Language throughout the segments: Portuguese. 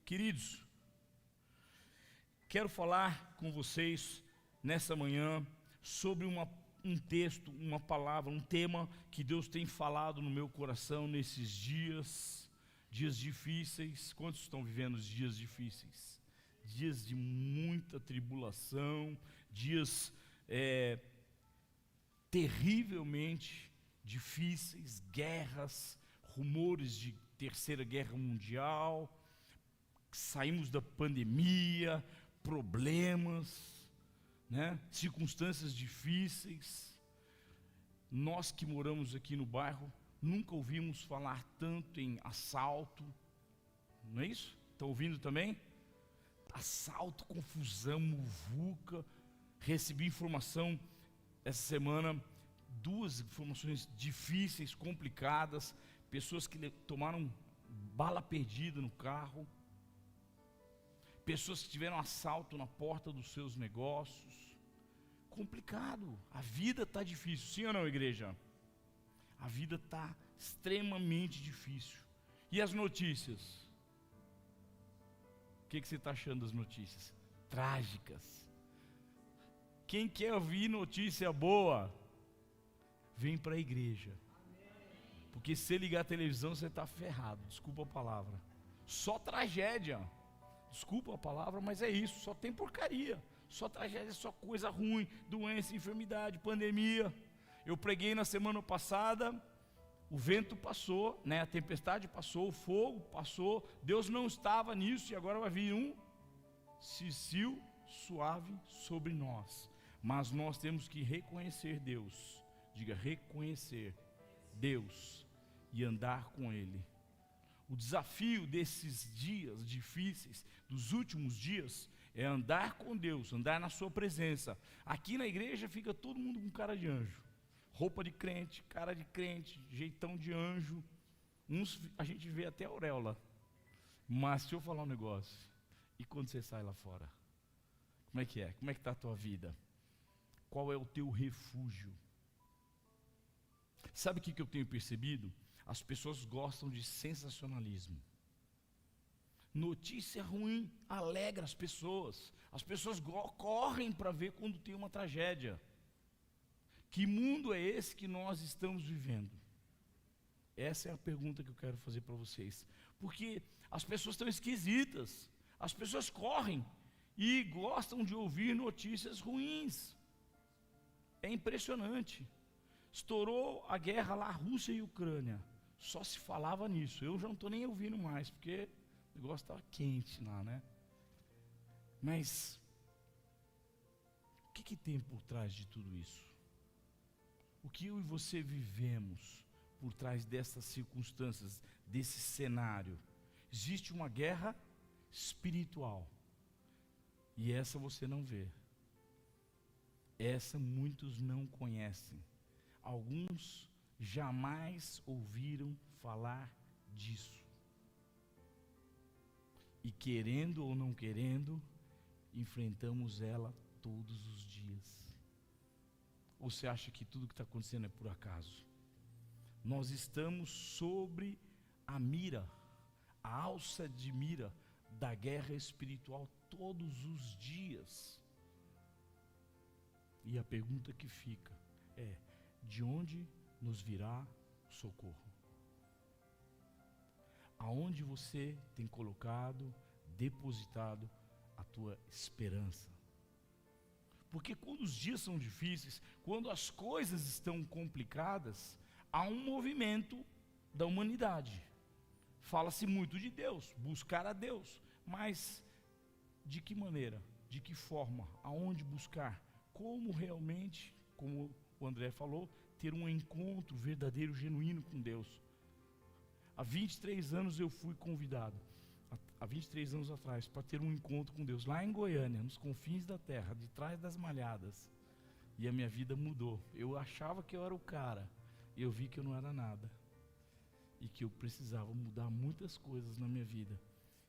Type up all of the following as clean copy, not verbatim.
Queridos, quero falar com vocês nessa manhã sobre um texto, uma palavra, um tema que Deus tem falado no meu coração nesses dias difíceis. Quantos estão vivendo os dias difíceis? Dias de muita tribulação, dias terrivelmente difíceis, guerras, rumores de terceira guerra mundial, saímos da pandemia, problemas, circunstâncias difíceis. Nós que moramos aqui no bairro nunca ouvimos falar tanto em assalto, não é isso? Estão ouvindo também? Assalto, confusão, muvuca. Recebi informação essa semana, 2 informações difíceis, complicadas, pessoas que tomaram bala perdida no carro, pessoas que tiveram assalto na porta dos seus negócios. Complicado, a vida está difícil, sim ou não, igreja? A vida está extremamente difícil. E as notícias? O que você está achando das notícias? Trágicas. Quem quer ouvir notícia boa, vem para a igreja. Porque se ligar a televisão, você está ferrado, desculpa a palavra. Só tragédia. Desculpa a palavra, mas é isso, só tem porcaria, só tragédia, só coisa ruim, doença, enfermidade, pandemia. Eu preguei na semana passada, o vento passou, a tempestade passou, o fogo passou, Deus não estava nisso e agora vai vir um cicio suave sobre nós. Mas nós temos que reconhecer Deus, diga reconhecer Deus e andar com Ele. O desafio desses dias difíceis, dos últimos dias, é andar com Deus, andar na sua presença. Aqui na igreja fica todo mundo com cara de anjo, roupa de crente, cara de crente, jeitão de anjo. Uns a gente vê até a auréola. Mas deixa eu falar um negócio. E quando você sai lá fora? Como é que é? Como é que está a tua vida? Qual é o teu refúgio? Sabe o que eu tenho percebido? As pessoas gostam de sensacionalismo. Notícia ruim alegra as pessoas. As pessoas correm para ver quando tem uma tragédia. Que mundo é esse que nós estamos vivendo? Essa é a pergunta que eu quero fazer para vocês. Porque as pessoas estão esquisitas. As pessoas correm e gostam de ouvir notícias ruins. É impressionante. Estourou a guerra lá, Rússia e Ucrânia. Só se falava nisso. Eu já não estou nem ouvindo mais, porque o negócio estava quente lá, Mas o que tem por trás de tudo isso? O que eu e você vivemos por trás dessas circunstâncias, desse cenário? Existe uma guerra espiritual. E essa você não vê. Essa muitos não conhecem. Alguns jamais ouviram falar disso. E querendo ou não querendo, enfrentamos ela todos os dias. Ou você acha que tudo que está acontecendo é por acaso? Nós estamos sobre a mira, a alça de mira da guerra espiritual todos os dias. E a pergunta que fica é: de onde nos virá o socorro? Aonde você tem colocado, depositado a tua esperança? Porque quando os dias são difíceis, quando as coisas estão complicadas, há um movimento da humanidade. Fala-se muito de Deus, buscar a Deus, mas de que maneira? De que forma? Aonde buscar? Como realmente, como o André falou, ter um encontro verdadeiro, genuíno com Deus? Há 23 anos eu fui convidado, há 23 anos atrás, para ter um encontro com Deus, lá em Goiânia, nos confins da terra, de trás das malhadas. E a minha vida mudou. Eu achava que eu era o cara, e eu vi que eu não era nada. E que eu precisava mudar muitas coisas na minha vida.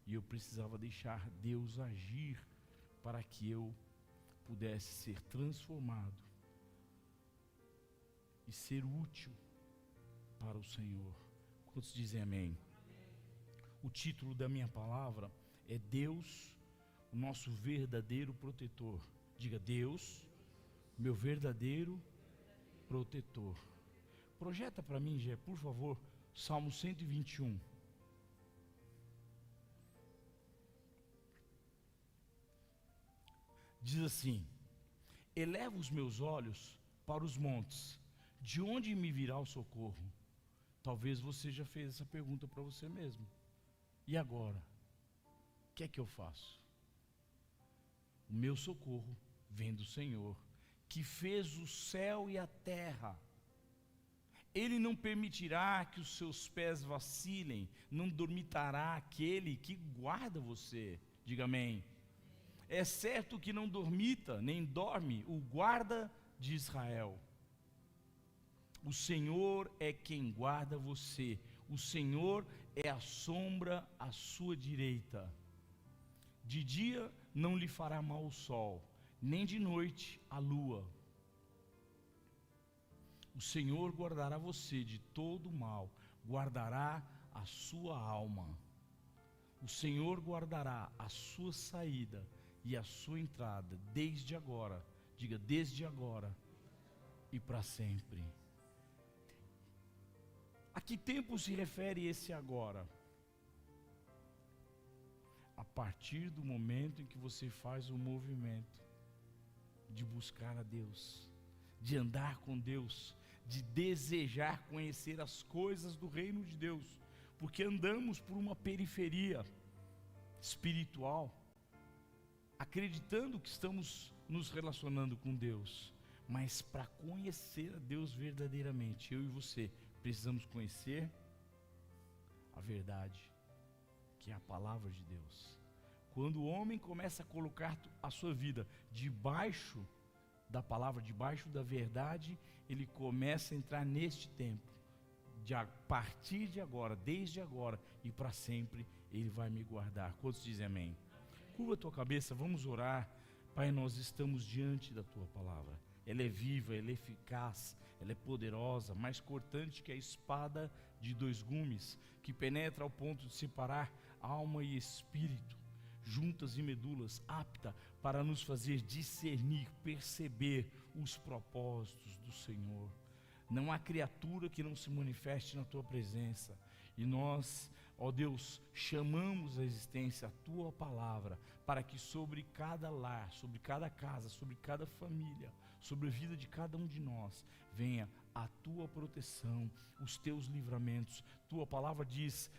E eu precisava deixar Deus agir para que eu pudesse ser transformado e ser útil para o Senhor. Quantos dizem amém? O título da minha palavra É Deus o nosso verdadeiro protetor. Diga: Deus, meu verdadeiro protetor. Projeta para mim, Gé, por favor, Salmo 121. Diz assim: eleva os meus olhos para os montes, de onde me virá o socorro? Talvez você já fez essa pergunta para você mesmo. E agora? O que é que eu faço? O meu socorro vem do Senhor, que fez o céu e a terra. Ele não permitirá que os seus pés vacilem, não dormitará aquele que guarda você. Diga amém. É certo que não dormita, nem dorme o guarda de Israel. O Senhor é quem guarda você. O Senhor é a sombra à sua direita. De dia não lhe fará mal o sol, nem de noite a lua. O Senhor guardará você de todo mal, guardará a sua alma. O Senhor guardará a sua saída e a sua entrada, desde agora. Diga: desde agora e para sempre. A que tempo se refere esse agora? A partir do momento em que você faz o movimento de buscar a Deus, de andar com Deus, de desejar conhecer as coisas do reino de Deus, porque andamos por uma periferia espiritual, acreditando que estamos nos relacionando com Deus, mas para conhecer a Deus verdadeiramente, eu e você precisamos conhecer a verdade, que é a palavra de Deus. Quando o homem começa a colocar a sua vida debaixo da palavra, debaixo da verdade, ele começa a entrar neste tempo. A partir de agora, desde agora e para sempre, ele vai me guardar. Quantos dizem amém? Curva a tua cabeça, vamos orar. Pai, nós estamos diante da tua palavra. Ela é viva, ela é eficaz, ela é poderosa, mais cortante que a espada de dois gumes, que penetra ao ponto de separar alma e espírito, juntas e medulas, apta para nos fazer discernir, perceber os propósitos do Senhor. Não há criatura que não se manifeste na tua presença, e nós, ó Deus, chamamos à existência a tua palavra, para que sobre cada lar, sobre cada casa, sobre cada família, sobre a vida de cada um de nós, venha a tua proteção, os teus livramentos. Tua palavra diz: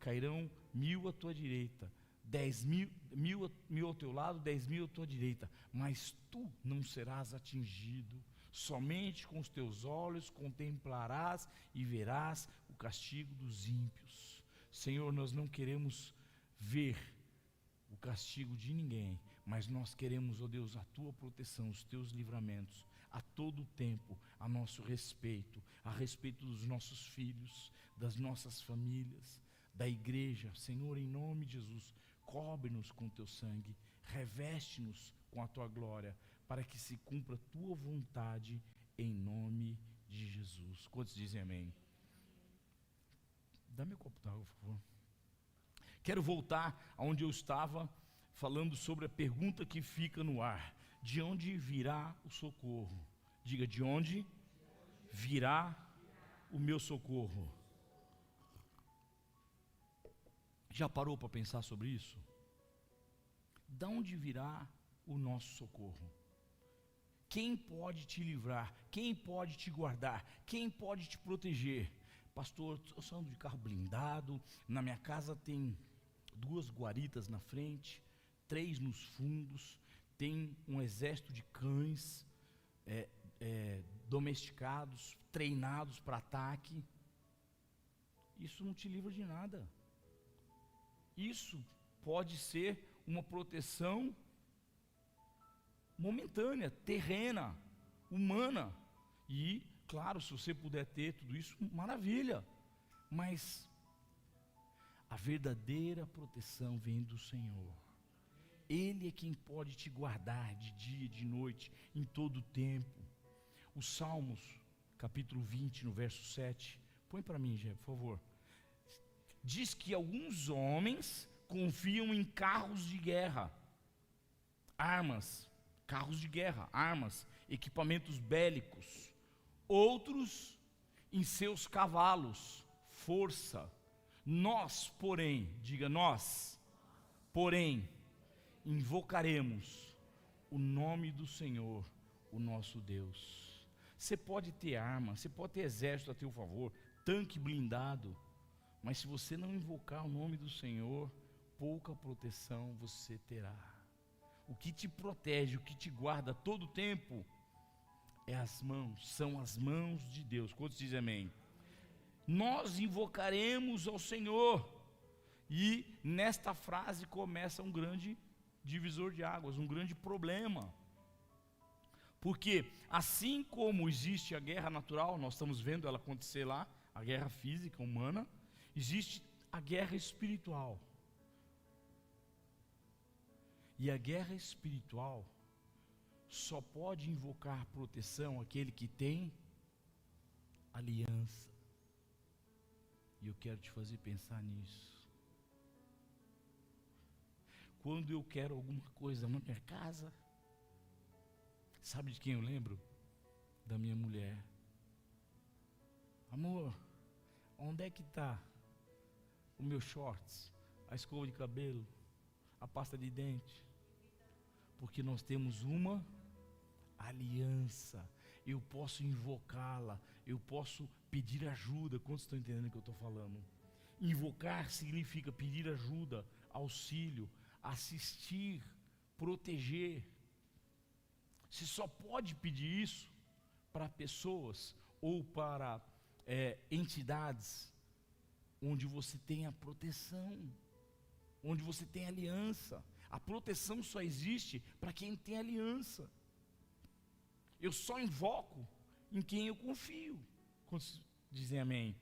cairão 1000 à tua direita, 10.000 ao teu lado, 10.000 à tua direita, mas tu não serás atingido. Somente com os teus olhos contemplarás e verás o castigo dos ímpios. Senhor, nós não queremos ver o castigo de ninguém, mas nós queremos, ó Deus, a tua proteção, os teus livramentos, a todo tempo, a nosso respeito, a respeito dos nossos filhos, das nossas famílias, da igreja. Senhor, em nome de Jesus, cobre-nos com teu sangue, reveste-nos com a tua glória, para que se cumpra a tua vontade, em nome de Jesus. Quantos dizem amém? Dá meu copo d'água, por favor. Quero voltar aonde eu estava, falando sobre a pergunta que fica no ar: de onde virá o socorro? Diga: de onde virá o meu socorro? Já parou para pensar sobre isso? De onde virá o nosso socorro? Quem pode te livrar? Quem pode te guardar? Quem pode te proteger? Pastor, eu ando de carro blindado, na minha casa tem 2 guaritas na frente, 3 nos fundos, tem um exército de cães domesticados, treinados para ataque. Isso não te livra de nada. Isso pode ser uma proteção momentânea, terrena, humana. E, claro, se você puder ter tudo isso, maravilha. Mas a verdadeira proteção vem do Senhor. Ele é quem pode te guardar de dia e de noite, em todo o tempo. Os Salmos, capítulo 20, no verso 7. Põe para mim, Gê, por favor. Diz que alguns homens confiam em carros de guerra, armas, carros de guerra, armas, equipamentos bélicos. Outros em seus cavalos, força. Nós, porém, diga nós, porém, invocaremos o nome do Senhor, o nosso Deus. Você pode ter arma, você pode ter exército a teu favor, tanque blindado, mas se você não invocar o nome do Senhor, pouca proteção você terá. O que te protege, o que te guarda todo o tempo, são as mãos de Deus. Quantos dizem amém? Nós invocaremos ao Senhor. E nesta frase começa um grande divisor de águas, um grande problema. Porque assim como existe a guerra natural, nós estamos vendo ela acontecer lá, a guerra física, humana, existe a guerra espiritual. E a guerra espiritual só pode invocar proteção aquele que tem aliança. E eu quero te fazer pensar nisso. Quando eu quero alguma coisa na minha casa, sabe de quem eu lembro? Da minha mulher. Amor, onde é que está o meu shorts, a escova de cabelo, a pasta de dente? Porque nós temos uma aliança. Eu posso invocá-la, eu posso pedir ajuda. Quantos estão entendendo o que eu estou falando? Invocar significa pedir ajuda, auxílio, assistir, proteger. Você só pode pedir isso para pessoas ou para entidades onde você tem a proteção, onde você tem aliança. A proteção só existe para quem tem aliança. Eu só invoco em quem eu confio. Quantos dizem amém?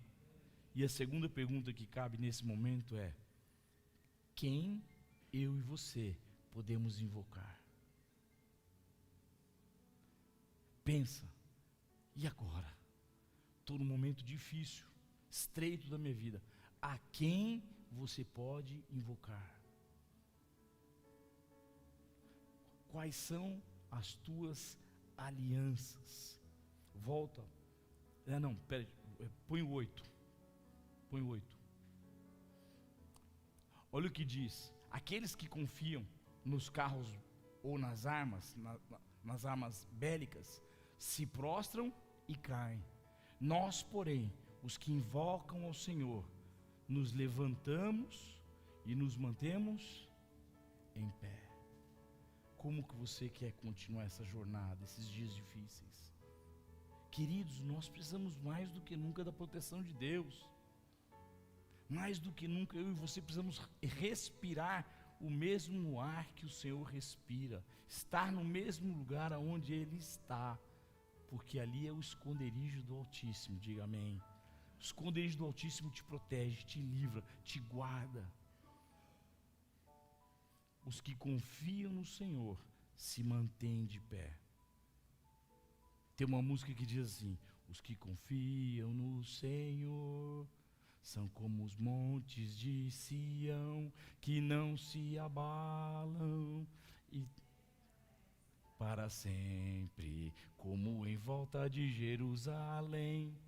E a segunda pergunta que cabe nesse momento é: quem eu e você podemos invocar? Pensa, e agora? Estou num momento difícil, estreito da minha vida. A quem você pode invocar? Quais são as tuas alianças? Volta. Põe o 8. Põe o 8. Olha o que diz: aqueles que confiam nos carros ou nas armas, nas armas bélicas, se prostram e caem. Nós, porém, os que invocam ao Senhor, nos levantamos e nos mantemos em pé. Como que você quer continuar essa jornada, esses dias difíceis? Queridos, nós precisamos mais do que nunca da proteção de Deus. Mais do que nunca eu e você precisamos respirar o mesmo ar que o Senhor respira, estar no mesmo lugar onde Ele está, porque ali é o esconderijo do Altíssimo. Diga amém. O esconderijo do Altíssimo te protege, te livra, te guarda. Os que confiam no Senhor se mantêm de pé. Tem uma música que diz assim: os que confiam no Senhor são como os montes de Sião, que não se abalam e para sempre, como em volta de Jerusalém.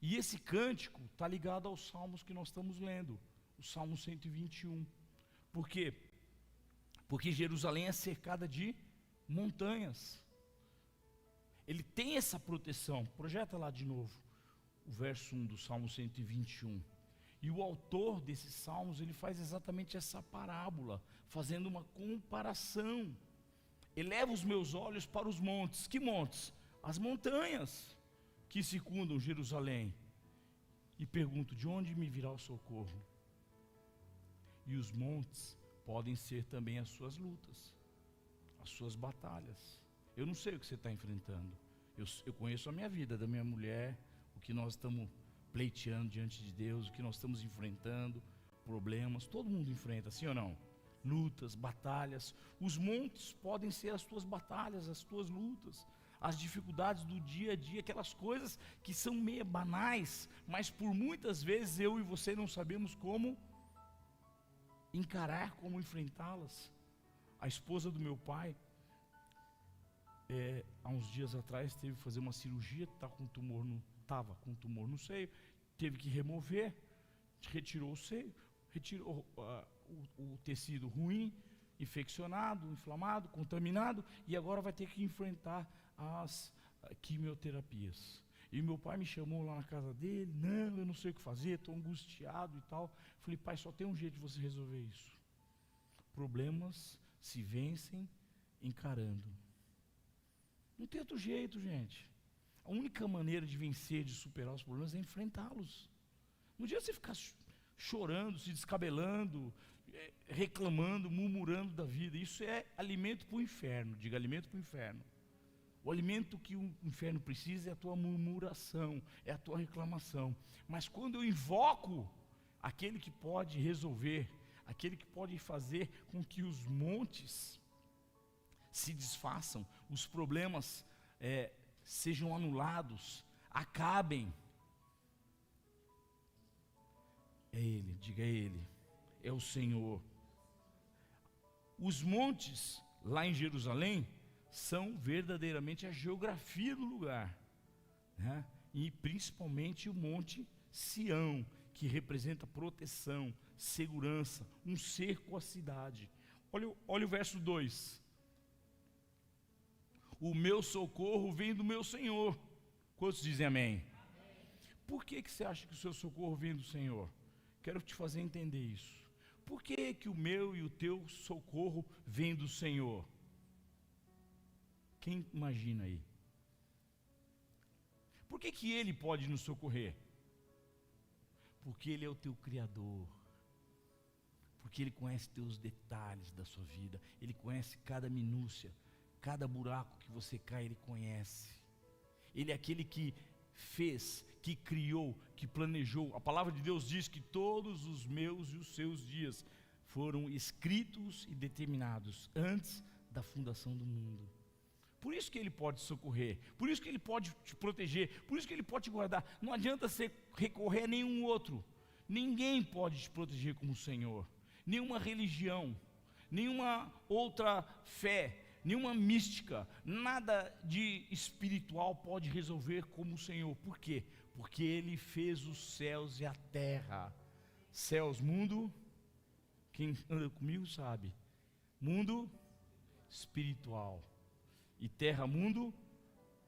E esse cântico está ligado aos salmos que nós estamos lendo, o Salmo 121. Por quê? Porque Jerusalém é cercada de montanhas. Ele tem essa proteção. Projeta lá de novo o verso 1 do Salmo 121. E o autor desses salmos, ele faz exatamente essa parábola, fazendo uma comparação. Eleva os meus olhos para os montes. Que montes? As montanhas que circundam Jerusalém. E pergunto: de onde me virá o socorro? E os montes podem ser também as suas lutas, as suas batalhas. Eu não sei o que você está enfrentando. Eu conheço a minha vida, da minha mulher, o que nós estamos pleiteando diante de Deus, o que nós estamos enfrentando, problemas. Todo mundo enfrenta, sim ou não? Lutas, batalhas. Os montes podem ser as tuas batalhas, as tuas lutas, as dificuldades do dia a dia, aquelas coisas que são meio banais, mas por muitas vezes eu e você não sabemos como encarar como enfrentá-las. A esposa do meu pai, há uns dias atrás, teve que fazer uma cirurgia, estava com um tumor no seio, teve que remover, retirou o seio, retirou o tecido ruim, infeccionado, inflamado, contaminado, e agora vai ter que enfrentar as quimioterapias. E meu pai me chamou lá na casa dele, não, eu não sei o que fazer, estou angustiado e tal. Falei, pai, só tem um jeito de você resolver isso. Problemas se vencem encarando. Não tem outro jeito, gente. A única maneira de vencer, de superar os problemas é enfrentá-los. Não adianta você ficar chorando, se descabelando, reclamando, murmurando da vida. Isso é alimento para o inferno. Diga, alimento para o inferno. O alimento que o inferno precisa é a tua murmuração, é a tua reclamação. Mas quando eu invoco aquele que pode resolver, aquele que pode fazer com que os montes se desfaçam, os problemas sejam anulados, acabem. É Ele, diga Ele, é o Senhor. Os montes lá em Jerusalém são verdadeiramente a geografia do lugar, né? E principalmente o Monte Sião, que representa proteção, segurança, um cerco à cidade. Olha o verso 2. O meu socorro vem do meu Senhor. Quantos dizem amém? Amém. Por que você acha que o seu socorro vem do Senhor? Quero te fazer entender isso. Por que o meu e o teu socorro vem do Senhor? Quem imagina aí? Por que Ele pode nos socorrer? Porque Ele é o teu Criador. Porque Ele conhece teus detalhes da sua vida. Ele conhece cada minúcia, cada buraco que você cai, Ele conhece. Ele é aquele que fez, que criou, que planejou. A palavra de Deus diz que todos os meus e os seus dias foram escritos e determinados antes da fundação do mundo. Por isso que Ele pode te socorrer, por isso que Ele pode te proteger, por isso que Ele pode te guardar. Não adianta você recorrer a nenhum outro. Ninguém pode te proteger como o Senhor. Nenhuma religião, nenhuma outra fé, nenhuma mística, nada de espiritual pode resolver como o Senhor. Por quê? Porque Ele fez os céus e a terra. Céus, mundo, quem anda comigo sabe, mundo espiritual. E terra, mundo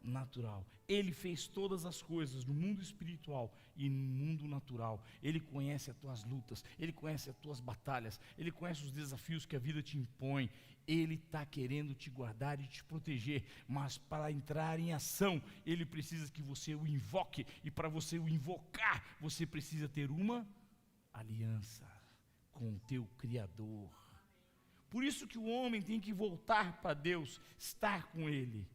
natural. Ele fez todas as coisas no mundo espiritual e no mundo natural. Ele conhece as tuas lutas, Ele conhece as tuas batalhas, Ele conhece os desafios que a vida te impõe. Ele está querendo te guardar e te proteger, mas para entrar em ação, Ele precisa que você o invoque, e para você o invocar, você precisa ter uma aliança com o teu Criador. Por isso que o homem tem que voltar para Deus, estar com Ele,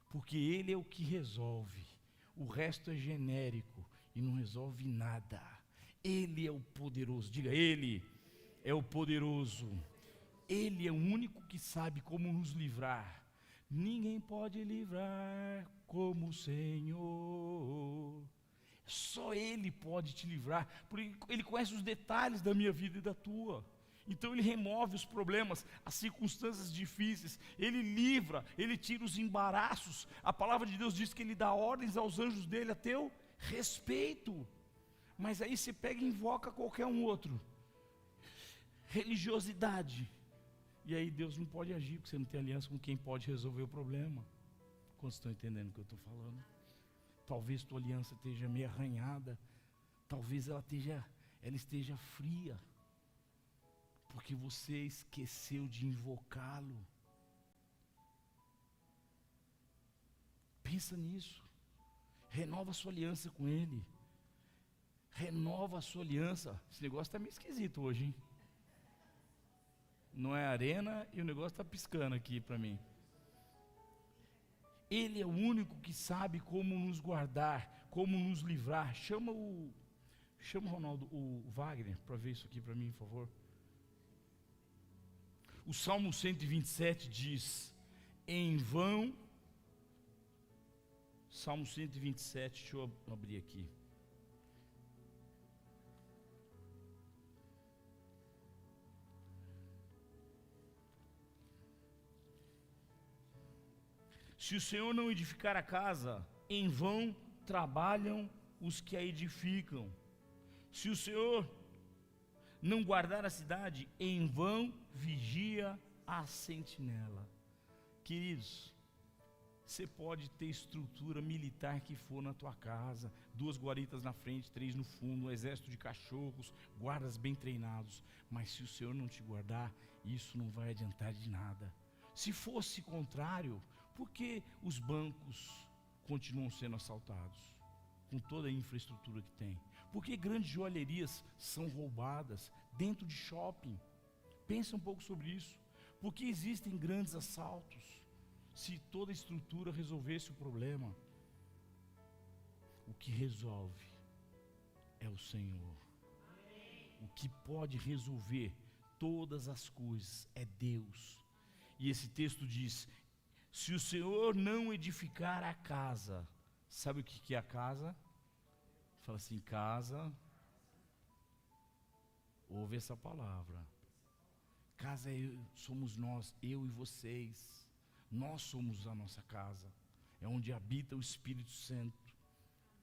porque Ele é o que resolve. O resto é genérico e não resolve nada. Ele é o poderoso, diga, Ele é o poderoso. Ele é o único que sabe como nos livrar. Ninguém pode livrar como o Senhor. Só Ele pode te livrar, porque Ele conhece os detalhes da minha vida e da tua. Então Ele remove os problemas, as circunstâncias difíceis, Ele livra, Ele tira os embaraços. A palavra de Deus diz que Ele dá ordens aos anjos dele a teu respeito. Mas aí você pega e invoca qualquer um outro. Religiosidade. E aí Deus não pode agir, porque você não tem aliança com quem pode resolver o problema. Quantos estão entendendo o que eu estou falando? Talvez tua aliança esteja meio arranhada, talvez ela esteja fria, porque você esqueceu de invocá-lo. Pensa nisso. Renova a sua aliança com Ele. Renova a sua aliança. Esse negócio está meio esquisito hoje, hein? Não é arena e o negócio está piscando aqui para mim. Ele é o único que sabe como nos guardar, como nos livrar. Chama o Ronaldo, o Wagner, para ver isso aqui para mim, por favor. O Salmo 127 diz, em vão, Salmo 127, deixa eu abrir aqui. Se o Senhor não edificar a casa, em vão trabalham os que a edificam. Se o Senhor não guardar a cidade, em vão vigia a sentinela. Queridos, você pode ter estrutura militar que for na tua casa, 2 guaritas na frente, 3 no fundo, um exército de cachorros, guardas bem treinados, mas se o Senhor não te guardar, isso não vai adiantar de nada. Se fosse contrário, por que os bancos continuam sendo assaltados, com toda a infraestrutura que tem? Por que grandes joalherias são roubadas dentro de shopping? Pensa um pouco sobre isso. Por que existem grandes assaltos? Se toda a estrutura resolvesse o problema, o que resolve é o Senhor. O que pode resolver todas as coisas é Deus. E esse texto diz: se o Senhor não edificar a casa, sabe o que é a casa? Fala assim, casa, ouve essa palavra. Casa somos nós, eu e vocês. Nós somos a nossa casa. É onde habita o Espírito Santo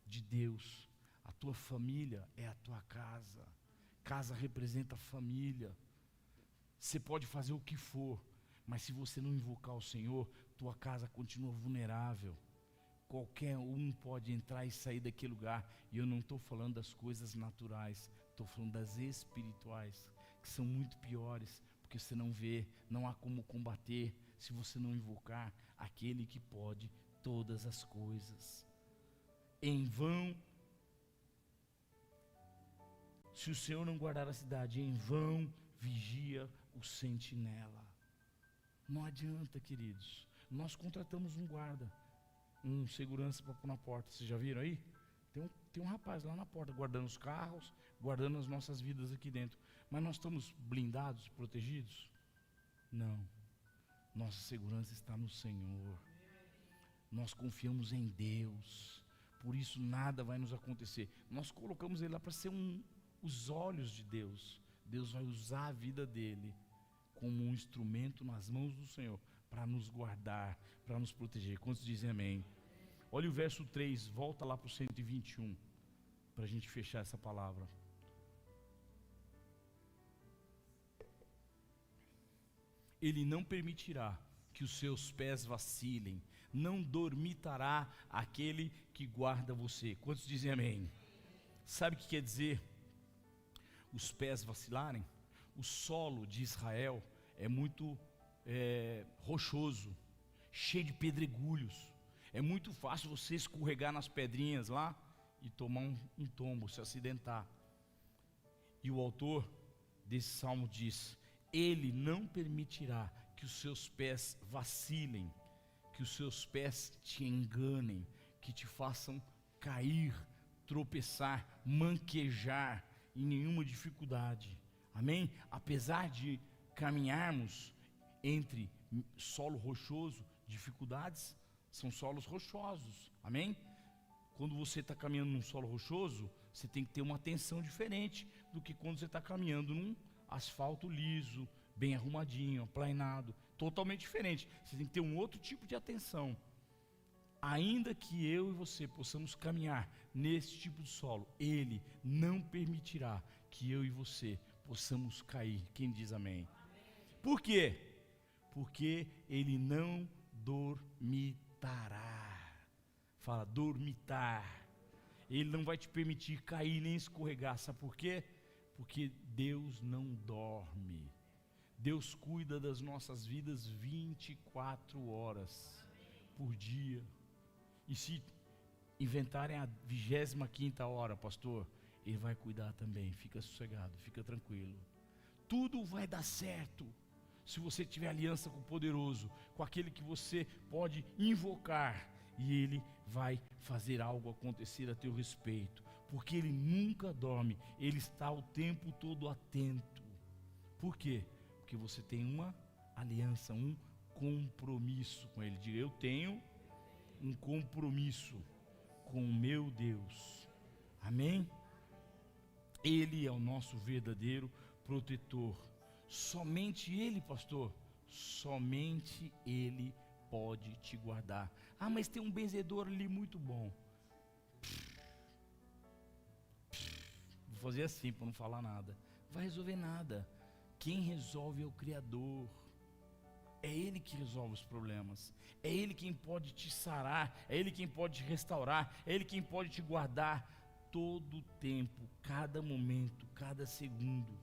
de Deus. A tua família é a tua casa. Casa representa família. Você pode fazer o que for, mas se você não invocar o Senhor, tua casa continua vulnerável. Qualquer um pode entrar e sair daquele lugar. E eu não estou falando das coisas naturais, estou falando das espirituais, que são muito piores, porque você não vê, não há como combater, se você não invocar aquele que pode todas as coisas. Em vão, se o Senhor não guardar a cidade, em vão vigia o sentinela. Não adianta, queridos. Nós contratamos um guarda, um segurança para pôr na porta. Vocês já viram aí? Tem um rapaz lá na porta, guardando os carros, guardando as nossas vidas aqui dentro. Mas nós estamos blindados, protegidos? Não. Nossa segurança está no Senhor. Nós confiamos em Deus. Por isso nada vai nos acontecer. Nós colocamos Ele lá para ser os olhos de Deus. Deus vai usar a vida dele como um instrumento nas mãos do Senhor para nos guardar, para nos proteger. Quantos dizem amém? Olha o verso 3, volta lá para o 121, para a gente fechar essa palavra. Ele não permitirá que os seus pés vacilem, não dormitará aquele que guarda você. Quantos dizem amém? Sabe o que quer dizer os pés vacilarem? O solo de Israel é muito rochoso, cheio de pedregulhos. É muito fácil você escorregar nas pedrinhas lá e tomar um tombo, se acidentar. E o autor desse salmo diz: Ele não permitirá que os seus pés vacilem, que os seus pés te enganem, que te façam cair, tropeçar, manquejar em nenhuma dificuldade. Amém? Apesar de caminharmos entre solo rochoso, dificuldades são solos rochosos. Amém? Quando você está caminhando num solo rochoso, você tem que ter uma atenção diferente do que quando você está caminhando num asfalto liso, bem arrumadinho, aplainado, totalmente diferente. Você tem que ter um outro tipo de atenção. Ainda que eu e você possamos caminhar nesse tipo de solo, Ele não permitirá que eu e você possamos cair. Quem diz amém? Por quê? Porque Ele não dormitará. Fala, dormitar. Ele não vai te permitir cair nem escorregar. Sabe por quê? Porque Deus não dorme. Deus cuida das nossas vidas 24 horas por dia. E se inventarem a 25ª hora, pastor, Ele vai cuidar também. Fica sossegado, fica tranquilo. Tudo vai dar certo se você tiver aliança com o poderoso, com aquele que você pode invocar, e Ele vai fazer algo acontecer a teu respeito, porque Ele nunca dorme, Ele está o tempo todo atento. Por quê? Porque você tem uma aliança, um compromisso com Ele. Diga, eu tenho um compromisso com o meu Deus. Amém? Ele é o nosso verdadeiro protetor. Somente Ele, pastor, somente Ele pode te guardar. Ah, mas tem um benzedor ali muito bom. Vou fazer assim para não falar nada. Não vai resolver nada. Quem resolve é o Criador. É Ele que resolve os problemas. É Ele quem pode te sarar. É Ele quem pode te restaurar. É Ele quem pode te guardar todo o tempo, cada momento, cada segundo.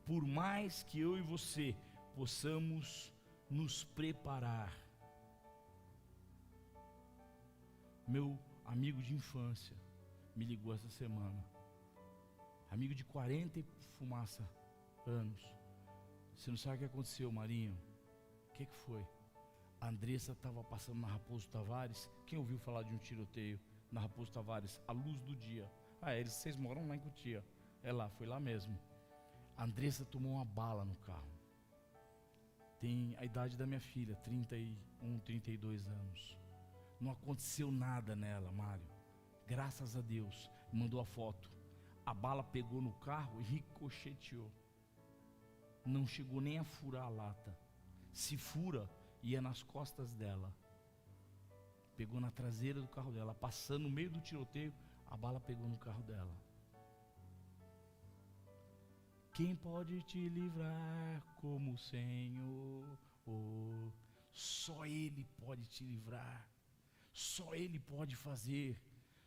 Por mais que eu e você possamos nos preparar. Meu amigo de infância me ligou essa semana. Amigo de 40 e fumaça anos. Você não sabe o que aconteceu, Marinho? O que foi? A Andressa estava passando na Raposo Tavares. Quem ouviu falar de um tiroteio na Raposo Tavares? À luz do dia. Vocês moram lá em Cotia. Foi lá mesmo. A Andressa tomou uma bala no carro. Tem a idade da minha filha, 31, 32 anos. Não aconteceu nada nela, Mário. Graças a Deus. Mandou a foto. A bala pegou no carro e ricocheteou. Não chegou nem a furar a lata. Se fura, ia nas costas dela. Pegou na traseira do carro dela. Passando no meio do tiroteio, a bala pegou no carro dela. Quem pode te livrar como o Senhor? Só Ele pode te livrar. Só Ele pode fazer.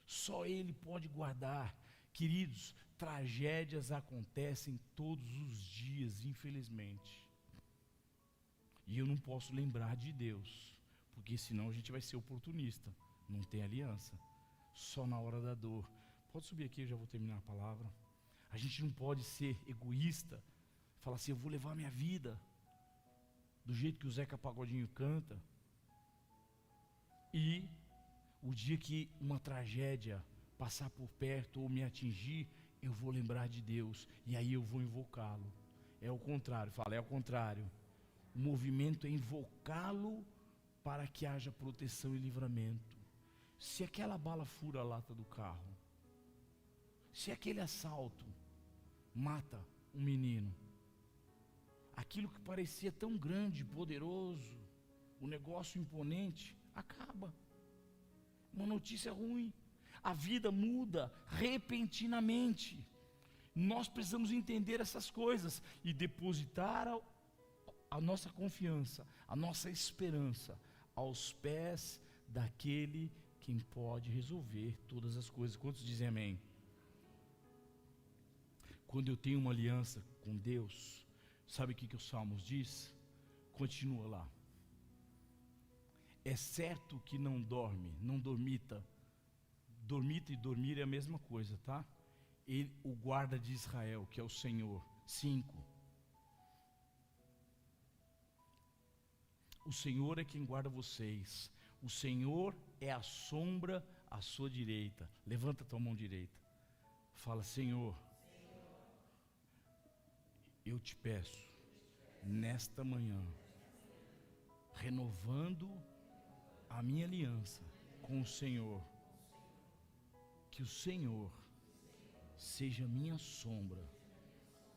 Só Ele pode guardar. Queridos, tragédias acontecem todos os dias, infelizmente. E eu não posso lembrar de Deus, porque senão a gente vai ser oportunista. Não tem aliança. Só na hora da dor. Pode subir aqui, eu já vou terminar a palavra. A gente não pode ser egoísta, falar assim, eu vou levar minha vida do jeito que o Zeca Pagodinho canta, e o dia que uma tragédia passar por perto ou me atingir, eu vou lembrar de Deus, e aí eu vou invocá-lo. É o contrário, é o contrário. O movimento é invocá-lo para que haja proteção e livramento. Se aquela bala fura a lata do carro, se aquele assalto mata um menino, aquilo que parecia tão grande, poderoso, o negócio imponente, acaba. Uma notícia ruim. A vida muda repentinamente. Nós precisamos entender essas coisas e depositar a nossa confiança, a nossa esperança aos pés daquele quem pode resolver todas as coisas. Quantos dizem amém? Quando eu tenho uma aliança com Deus, sabe o que os Salmos diz? Continua lá. É certo que não dorme, não dormita. Dormita e dormir é a mesma coisa, tá? Ele, o guarda de Israel, que é o Senhor. 5. O Senhor é quem guarda vocês. O Senhor é a sombra à sua direita. Levanta a tua mão direita. Fala, Senhor, eu te peço, nesta manhã, renovando a minha aliança com o Senhor, que o Senhor seja minha sombra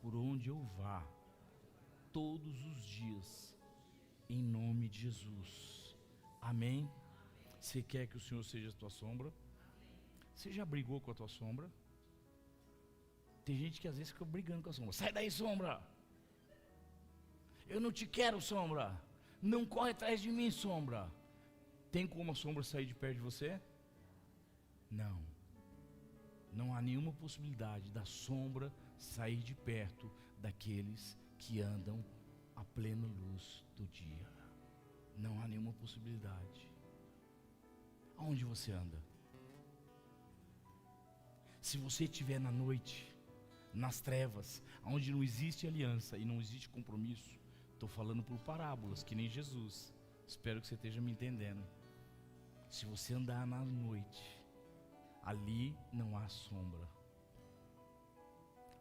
por onde eu vá, todos os dias, em nome de Jesus. Amém? Você quer que o Senhor seja a tua sombra? Você já brigou com a tua sombra? Tem gente que às vezes fica brigando com a sombra. Sai daí, sombra! Eu não te quero, sombra! Não corre atrás de mim, sombra! Tem como a sombra sair de perto de você? Não. Não há nenhuma possibilidade da sombra sair de perto daqueles que andam à plena luz do dia. Não há nenhuma possibilidade. Aonde você anda? Se você estiver na noite, nas trevas, onde não existe aliança e não existe compromisso, estou falando por parábolas, que nem Jesus. Espero que você esteja me entendendo. Se você andar na noite, ali não há sombra.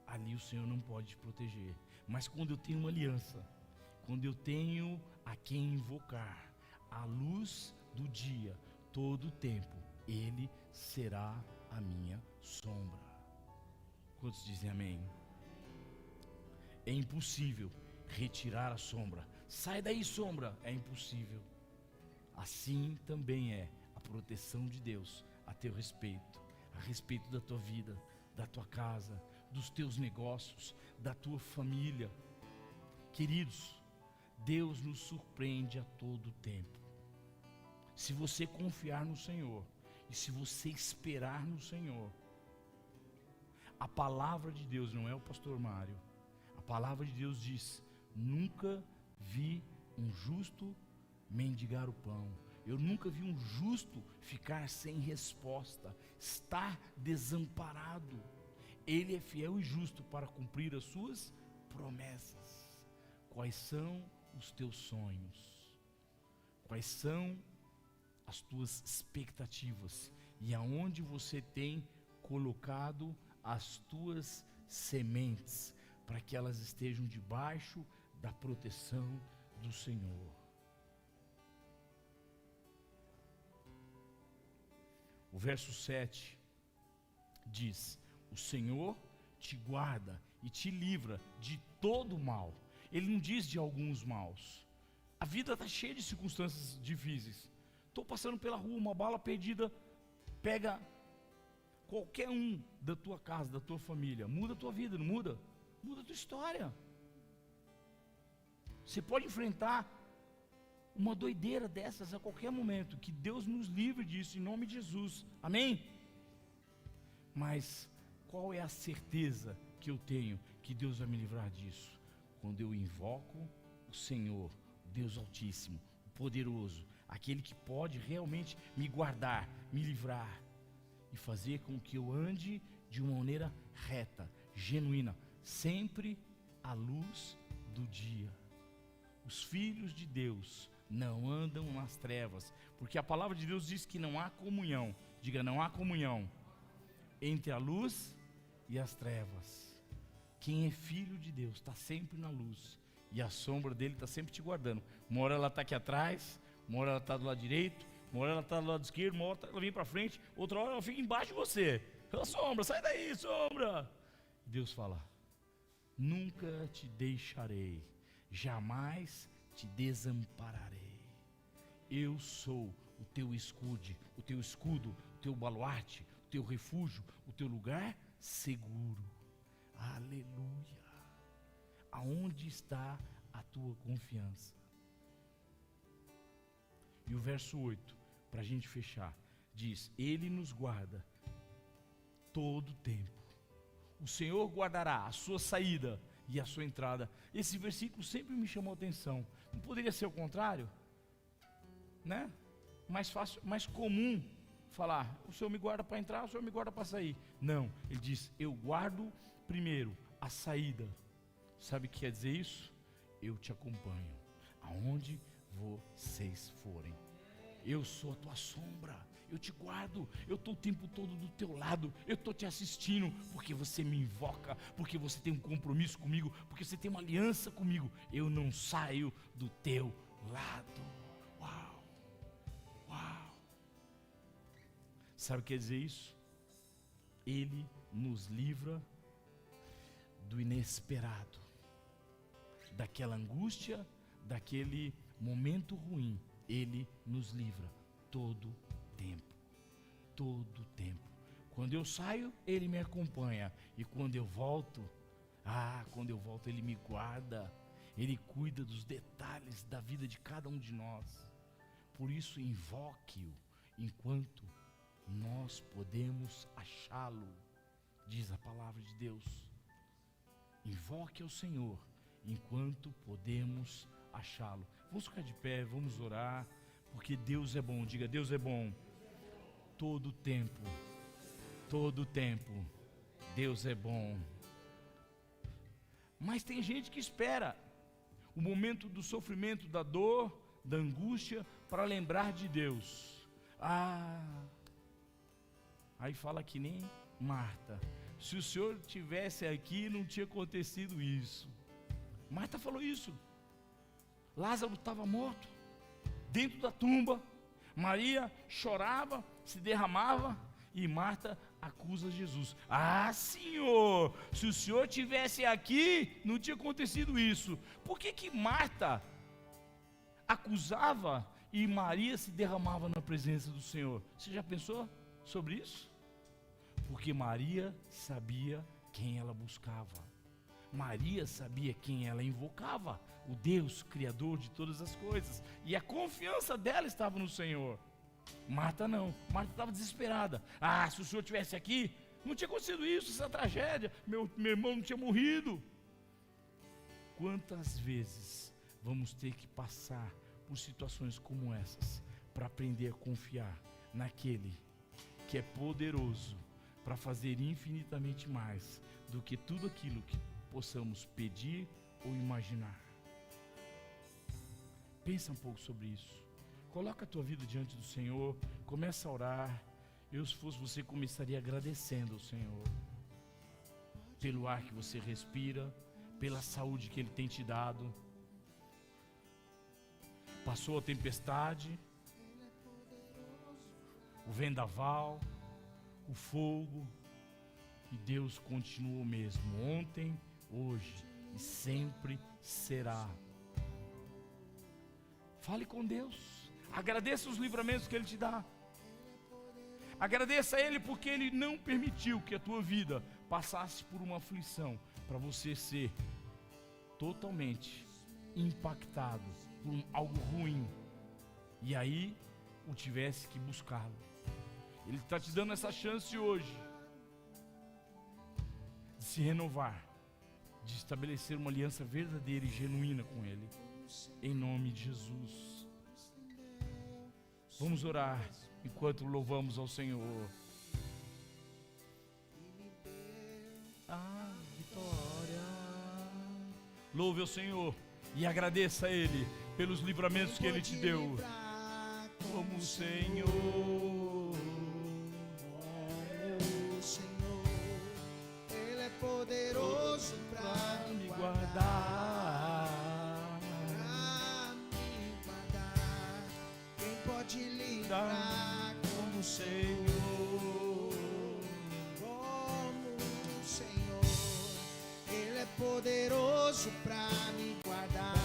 Ali o Senhor não pode te proteger. Mas quando eu tenho uma aliança, quando eu tenho a quem invocar, a luz do dia, todo o tempo, Ele será a minha sombra. Quantos dizem amém? É impossível retirar a sombra sai daí, sombra, é impossível. Assim também é a proteção de Deus a teu respeito, a respeito da tua vida, da tua casa, dos teus negócios, da tua família. Queridos, Deus nos surpreende a todo tempo. Se você confiar no Senhor e se você esperar no Senhor, a palavra de Deus, não é o pastor Mário, a palavra de Deus diz: nunca vi um justo mendigar o pão. Eu nunca vi um justo ficar sem resposta, estar desamparado. Ele é fiel e justo para cumprir as suas promessas. Quais são os teus sonhos? Quais são as tuas expectativas? E aonde você tem colocado as tuas sementes, para que elas estejam debaixo da proteção do Senhor? O verso 7 diz: o Senhor te guarda e te livra de todo mal. Ele não diz de alguns maus. A vida está cheia de circunstâncias difíceis. Estou passando pela rua, uma bala perdida pega qualquer um da tua casa, da tua família, muda a tua vida, não muda? Muda a tua história. Você pode enfrentar uma doideira dessas a qualquer momento. Que Deus nos livre disso, em nome de Jesus, amém? Mas qual é a certeza que eu tenho que Deus vai me livrar disso? Quando eu invoco o Senhor, Deus Altíssimo, o Poderoso, aquele que pode realmente me guardar, me livrar e fazer com que eu ande de uma maneira reta, genuína, sempre à luz do dia. Os filhos de Deus não andam nas trevas, porque a palavra de Deus diz que não há comunhão. Diga, não há comunhão entre a luz e as trevas. Quem é filho de Deus está sempre na luz, e a sombra dele está sempre te guardando. Uma hora ela está aqui atrás, uma hora ela está do lado direito, uma hora ela está do lado esquerdo, uma hora ela vem para frente, outra hora ela fica embaixo de você. Ô, sombra, sai daí, sombra. Deus fala: nunca te deixarei, jamais te desampararei. Eu sou o teu escudo, o teu baluarte, o teu refúgio, o teu lugar seguro. Aleluia. Aonde está a tua confiança? E o verso 8, para a gente fechar, diz: Ele nos guarda todo o tempo. O Senhor guardará a sua saída e a sua entrada. Esse versículo sempre me chamou a atenção. Não poderia ser o contrário? Né? Mais fácil, mais comum falar: o Senhor me guarda para entrar, o Senhor me guarda para sair. Não, ele diz: eu guardo primeiro a saída. Sabe o que quer dizer isso? Eu te acompanho aonde vocês forem. Eu sou a tua sombra, eu te guardo, eu estou o tempo todo do teu lado, eu estou te assistindo, porque você me invoca, porque você tem um compromisso comigo, porque você tem uma aliança comigo. Eu não saio do teu lado. Uau, uau. Sabe o que quer dizer isso? Ele nos livra do inesperado, daquela angústia, daquele momento ruim. Ele nos livra todo tempo, todo tempo. Quando eu saio, Ele me acompanha, e quando eu volto, Ele me guarda, Ele cuida dos detalhes da vida de cada um de nós. Por isso, invoque-o enquanto nós podemos achá-lo, diz a palavra de Deus. Invoque ao Senhor enquanto podemos achá-lo. Vamos ficar de pé, vamos orar, porque Deus é bom. Diga: Deus é bom todo o tempo, Deus é bom. Mas tem gente que espera o momento do sofrimento, da dor, da angústia, para lembrar de Deus. Aí fala que nem Marta: se o Senhor tivesse aqui, não tinha acontecido isso. Marta falou isso. Lázaro estava morto, dentro da tumba. Maria chorava, se derramava, e Marta acusa Jesus. Senhor, se o Senhor tivesse aqui, não tinha acontecido isso. Por que Marta acusava e Maria se derramava na presença do Senhor. Você já pensou sobre isso? Porque Maria sabia quem ela buscava. Maria sabia quem ela invocava, o Deus Criador de todas as coisas. E a confiança dela estava no Senhor. Marta não. Marta estava desesperada. Se o Senhor estivesse aqui, não tinha acontecido isso, essa tragédia. Meu irmão não tinha morrido. Quantas vezes vamos ter que passar por situações como essas para aprender a confiar naquele que é poderoso para fazer infinitamente mais do que tudo aquilo que possamos pedir ou imaginar? Pensa um pouco sobre isso. Coloca a tua vida diante do Senhor, começa a orar. Eu, se fosse você, começaria agradecendo ao Senhor pelo ar que você respira, pela saúde que Ele tem te dado. Passou a tempestade, o vendaval, o fogo, e Deus continua o mesmo, ontem, hoje e sempre será. Fale com Deus, agradeça os livramentos que Ele te dá. Agradeça a Ele porque Ele não permitiu que a tua vida passasse por uma aflição, para você ser totalmente impactado por algo ruim, e aí o tivesse que buscá-lo. Ele está te dando essa chance hoje de se renovar, de estabelecer uma aliança verdadeira e genuína com Ele, em nome de Jesus. Vamos orar enquanto louvamos ao Senhor. A vitória. Louve ao Senhor e agradeça a Ele pelos livramentos que Ele te deu. Como o Senhor, Ele é poderoso para me guardar. Quem pode livrar Como o Senhor, como o Senhor? Ele é poderoso para me guardar.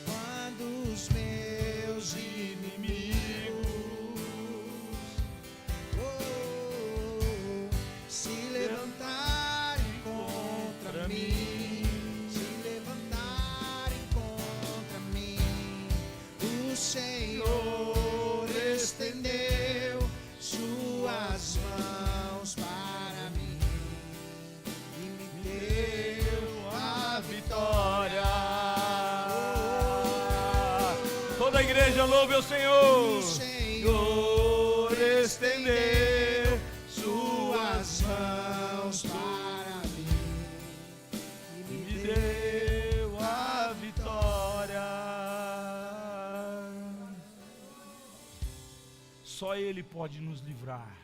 Quando os meus inimigos se levantarem contra mim, o Senhor estendeu suas mãos para mim e me deu a vitória. toda a igreja louve ao Senhor. O Senhor estendeu suas mãos para mim e me deu a vitória. Só Ele pode nos livrar.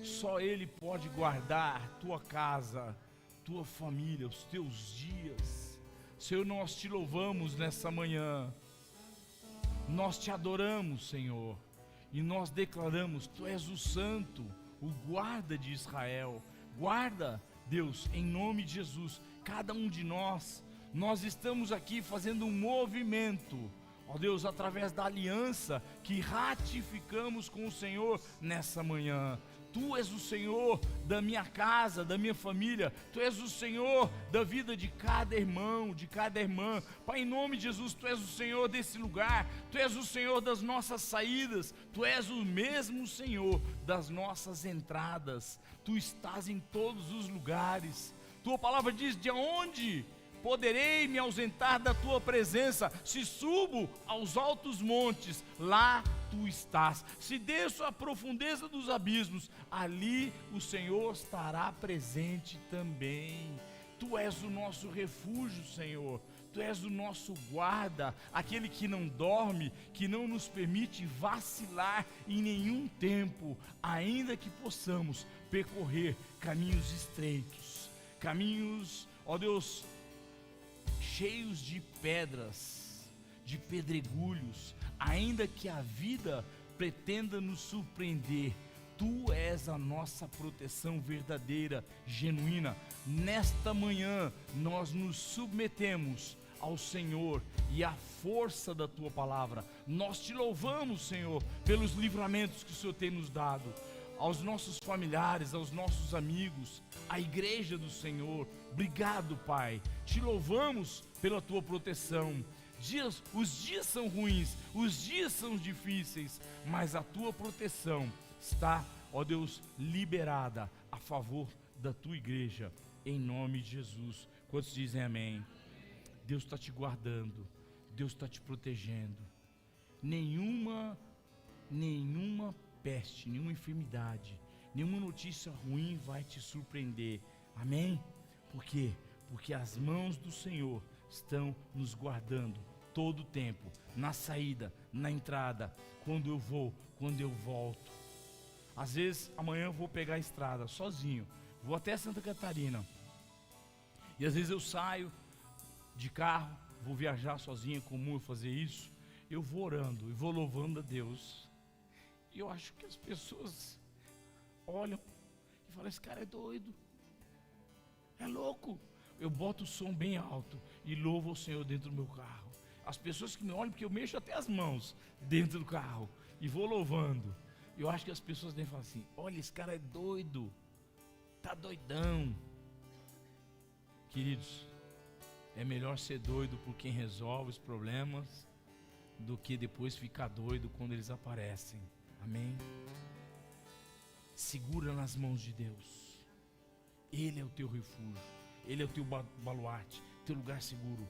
Só Ele pode guardar tua casa, tua família, os teus dias. Senhor, nós te louvamos nessa manhã. Nós te adoramos, Senhor. E nós declaramos, Tu és o Santo, o guarda de Israel. Guarda, Deus, em nome de Jesus, cada um de nós. Nós estamos aqui fazendo um movimento, ó Deus, através da aliança que ratificamos com o Senhor nessa manhã. Tu és o Senhor da minha casa, da minha família. Tu és o Senhor da vida de cada irmão, de cada irmã. Pai, em nome de Jesus, Tu és o Senhor desse lugar. Tu és o Senhor das nossas saídas. Tu és o mesmo Senhor das nossas entradas. Tu estás em todos os lugares. Tua palavra diz: de onde poderei me ausentar da Tua presença? Se subo aos altos montes, lá Tu estás. Se desço à profundeza dos abismos, ali o Senhor estará presente também. Tu és o nosso refúgio, Senhor. Tu és o nosso guarda, aquele que não dorme, que não nos permite vacilar em nenhum tempo, ainda que possamos percorrer caminhos estreitos, caminhos, ó Deus, cheios de pedras, de pedregulhos, ainda que a vida pretenda nos surpreender. Tu és a nossa proteção verdadeira, genuína. Nesta manhã nós nos submetemos ao Senhor e à força da Tua palavra. Nós Te louvamos, Senhor, pelos livramentos que o Senhor tem nos dado. Aos nossos familiares, aos nossos amigos, à igreja do Senhor, obrigado, Pai. Te louvamos pela Tua proteção. Os dias são ruins, os dias são difíceis, mas a Tua proteção está, ó Deus, liberada a favor da Tua igreja, em nome de Jesus. Quantos dizem amém? Deus está te guardando, Deus está te protegendo. Nenhuma peste, nenhuma enfermidade, nenhuma notícia ruim vai te surpreender. Amém? Por quê? Porque as mãos do Senhor estão nos guardando todo o tempo, na saída, na entrada, quando eu vou, quando eu volto. Às vezes amanhã eu vou pegar a estrada sozinho, vou até Santa Catarina, e às vezes eu saio de carro, vou viajar sozinho, é comum eu fazer isso. Eu vou orando e vou louvando a Deus, e eu acho que as pessoas olham e falam: esse cara é doido, é louco. Eu boto o som bem alto e louvo ao Senhor dentro do meu carro. As pessoas que me olham, porque eu mexo até as mãos dentro do carro e vou louvando. Eu acho que as pessoas devem falar assim: olha, esse cara é doido, tá doidão. Queridos, é melhor ser doido por quem resolve os problemas do que depois ficar doido quando eles aparecem. Amém? Segura nas mãos de Deus. Ele é o teu refúgio, Ele é o teu baluarte, teu lugar seguro.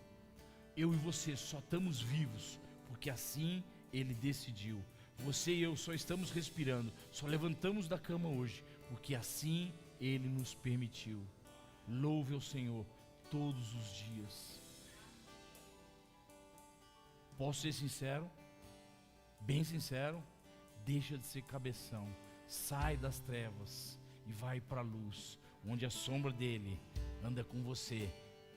Eu e você só estamos vivos porque assim Ele decidiu. Você e eu só estamos respirando, só levantamos da cama hoje porque assim Ele nos permitiu. Louve ao Senhor todos os dias. Posso ser sincero? Bem sincero? Deixa de ser cabeção, sai das trevas e vai para a luz, onde a sombra dele anda com você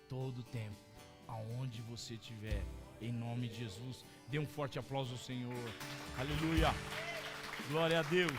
todo o tempo, aonde você estiver, em nome de Jesus. Dê um forte aplauso ao Senhor. Aleluia, glória a Deus.